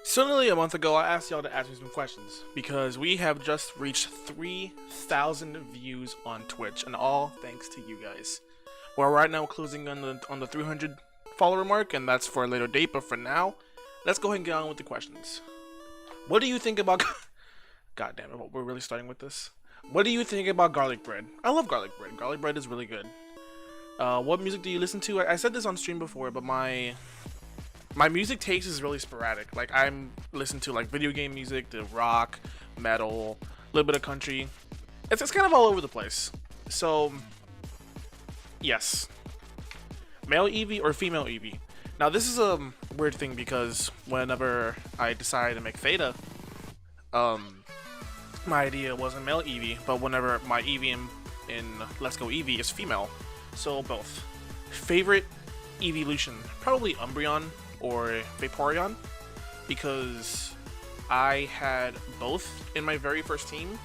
Suddenly, a month ago, I asked y'all to ask me some questions because we have just reached 3,000 views on Twitch, and all thanks to you guys. We're right now closing on the 300 follower mark, and that's for a later date. But for now, let's go ahead and get on with the questions. What do you think about? God damn it, we're really starting with this. What do you think about garlic bread? I love garlic bread. Garlic bread is really good. What music do you listen to? I said this on stream before, but my music taste is really sporadic. Like, I'm listening to like video game music, to rock, metal, a little bit of country. It's kind of all over the place. So yes, male Eevee or female Eevee. Now this is a weird thing because whenever I decided to make Theta, my idea was a male Eevee, but whenever my Eevee in Let's Go Eevee is female, so both. Favorite evolution, probably Umbreon or Vaporeon, because I had both in my very first team.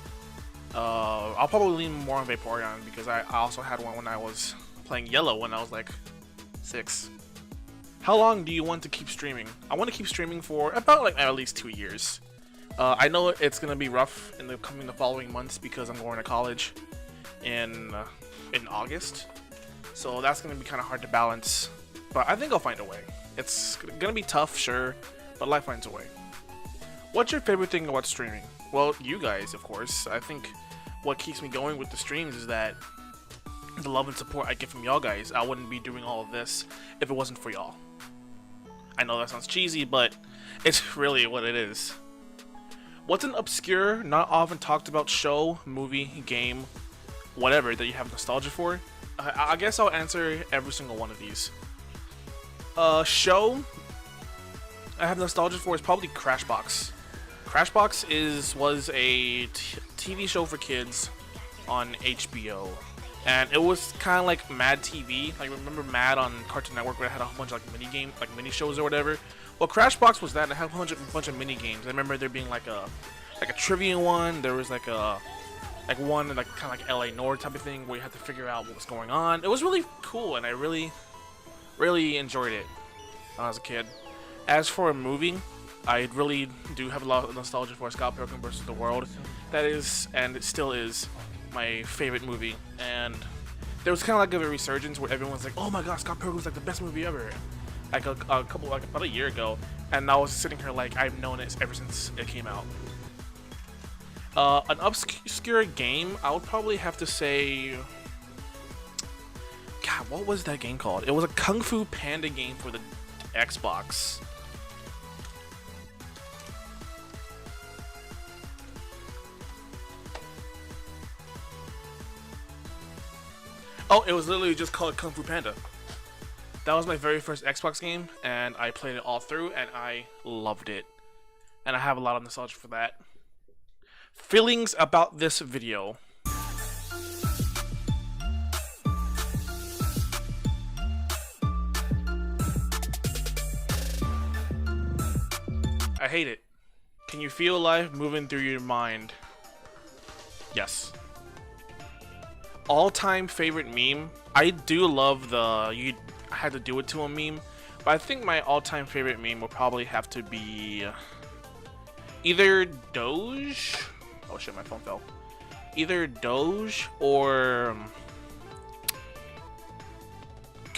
I'll probably lean more on Vaporeon because I also had one when I was playing Yellow when I was like 6. How long do you want to keep streaming? I want to keep streaming for about like at least 2 years. I know it's gonna be rough in the following months because I'm going to college in August, so that's gonna be kind of hard to balance. But I think I'll find a way. It's gonna be tough, sure, but life finds a way. What's your favorite thing about streaming? Well, you guys, of course. I think what keeps me going with the streams is that the love and support I get from y'all guys. I wouldn't be doing all of this if it wasn't for y'all. I know that sounds cheesy, but it's really what it is. What's an obscure, not often talked about show, movie, game, whatever that you have nostalgia for? I guess I'll answer every single one of these. Show I have nostalgia for is probably Crashbox. Crashbox was a TV show for kids on HBO, and it was kind of like Mad TV. Like, remember Mad on Cartoon Network where it had a whole bunch of like mini shows or whatever? Well, Crashbox was that. It had a bunch of mini games. I remember there being like a trivia one. There was like one like kind of like LA Noir type of thing where you had to figure out what was going on. It was really cool, and I really enjoyed it when I was a kid. As for a movie, I really do have a lot of nostalgia for Scott Pilgrim vs. the World. That is, and it still is, my favorite movie. And there was kind of like a resurgence where everyone's like, "Oh my God, Scott Pilgrim's like the best movie ever." Like about a year ago, and I was sitting here like I've known it ever since it came out. An obscure game, I would probably have to say, God, what was that game called? It was a Kung Fu Panda game for the Xbox. Oh, it was literally just called Kung Fu Panda. That was my very first Xbox game, and I played it all through, and I loved it. And I have a lot of nostalgia for that. Feelings about this video. I hate it. Can you feel life moving through your mind? Yes. All-time favorite meme? I do love the "you had to do it to a" meme, but I think my all-time favorite meme will probably have to be either Doge. Oh shit, my phone fell. Either Doge or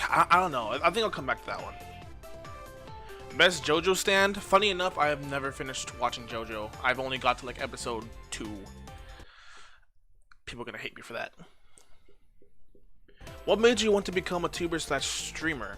I don't know. I think I'll come back to that one. Best JoJo stand? Funny enough, I have never finished watching JoJo. I've only got to like episode 2. People are gonna hate me for that. What made you want to become a tuber/streamer?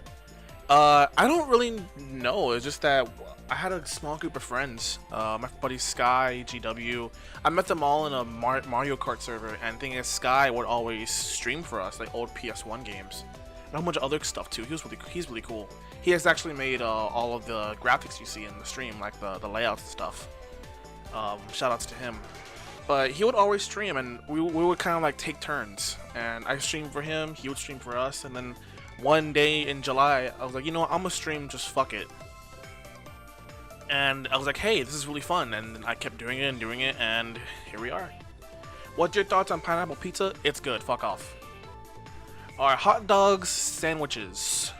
I don't really know. It's just that I had a small group of friends. My buddy Sky, GW. I met them all in a Mario Kart server, and the thing is, Sky would always stream for us, like old PS1 games, and a whole bunch of other stuff too. He's really cool. He has actually made all of the graphics you see in the stream, like the layouts and stuff. Shoutouts to him. But he would always stream, and we would kind of like take turns. And I streamed for him, he would stream for us, and then one day in July, I was like, you know what, I'm gonna stream, just fuck it. And I was like, hey, this is really fun, and I kept doing it, and here we are. What's your thoughts on pineapple pizza? It's good, fuck off. Are hot dogs sandwiches?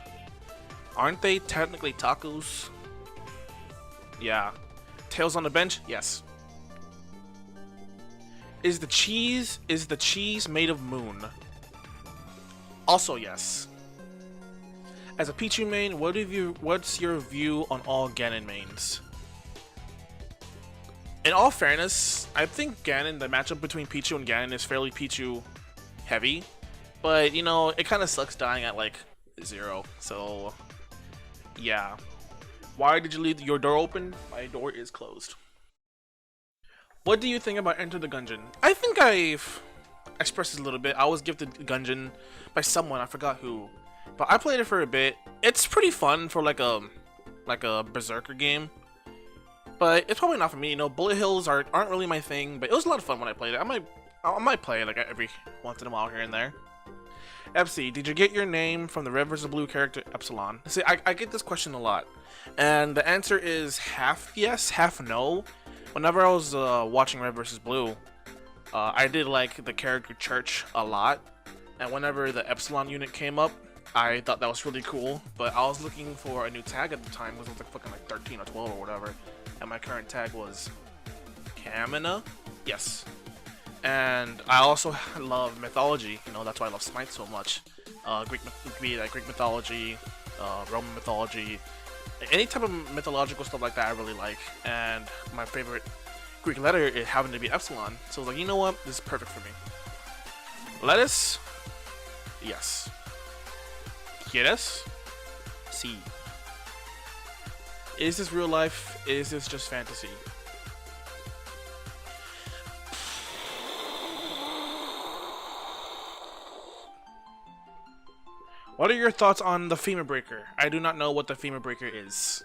Aren't they technically tacos? Yeah. Tails on the bench? Yes. Is the cheese made of moon? Also yes. As a Pichu main, what's your view on all Ganon mains? In all fairness, I think Ganon, the matchup between Pichu and Ganon is fairly Pichu heavy, but you know, it kind of sucks dying at like 0, so yeah. Why did you leave your door open? My door is closed. What do you think about Enter the Gungeon? I think I've expressed this a little bit. I was gifted Gungeon by someone, I forgot who, but I played it for a bit. It's pretty fun for like a Berserker game, but it's probably not for me. You know, bullet hills aren't really my thing, but it was a lot of fun when I played it. I might play it like every once in a while here and there. Epsi, did you get your name from the Red vs. Blue character Epsilon? See, I get this question a lot, and the answer is half yes, half no. Whenever I was watching Red vs. Blue, I did like the character Church a lot, and whenever the Epsilon unit came up, I thought that was really cool, but I was looking for a new tag at the time, because it was like fucking like 13 or 12 or whatever, and my current tag was Kamina? Yes. And I also love mythology, you know, that's why I love Smite so much. Greek mythology, Roman mythology, any type of mythological stuff like that I really like, and my favorite Greek letter it happened to be Epsilon, so I was like, you know what, this is perfect for me. Lettuce? Yes. ¿Quieres? Sí. Is this real life? Is this just fantasy? What are your thoughts on the Femur Breaker? I do not know what the Femur Breaker is.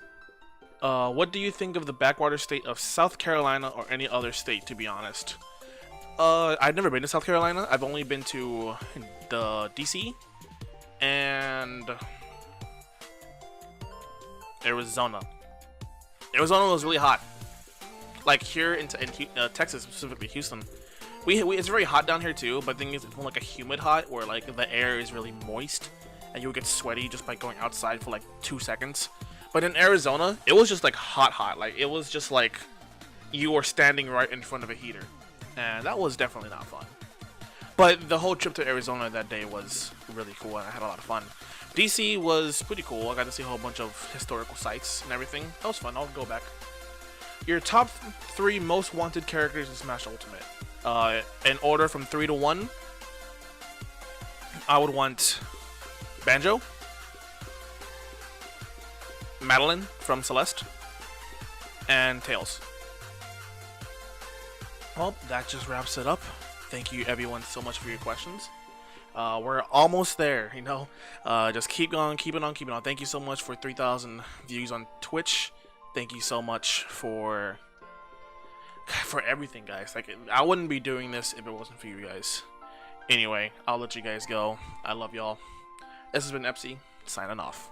What do you think of the backwater state of South Carolina or any other state, to be honest? I've never been to South Carolina. I've only been to the DC and Arizona. Arizona was really hot. Like here in Texas, specifically Houston. It's very hot down here too, but the thing is, it's more like a humid hot where like the air is really moist and you'll get sweaty just by going outside for like 2 seconds. But in Arizona, it was just like hot. Like it was just like you were standing right in front of a heater. And that was definitely not fun. But the whole trip to Arizona that day was really cool and I had a lot of fun. DC was pretty cool. I got to see a whole bunch of historical sites and everything. That was fun. I'll go back. Your top 3 most wanted characters in Smash Ultimate. In order from 3 to 1, I would want Banjo, Madeline from Celeste, and Tails. Well, that just wraps it up. Thank you everyone so much for your questions. We're almost there, you know. Just keep going, keep it on. Thank you so much for 3,000 views on Twitch. Thank you so much for everything, guys. Like, I wouldn't be doing this if it wasn't for you guys. Anyway, I'll let you guys go. I love y'all. This has been Epsi, signing off.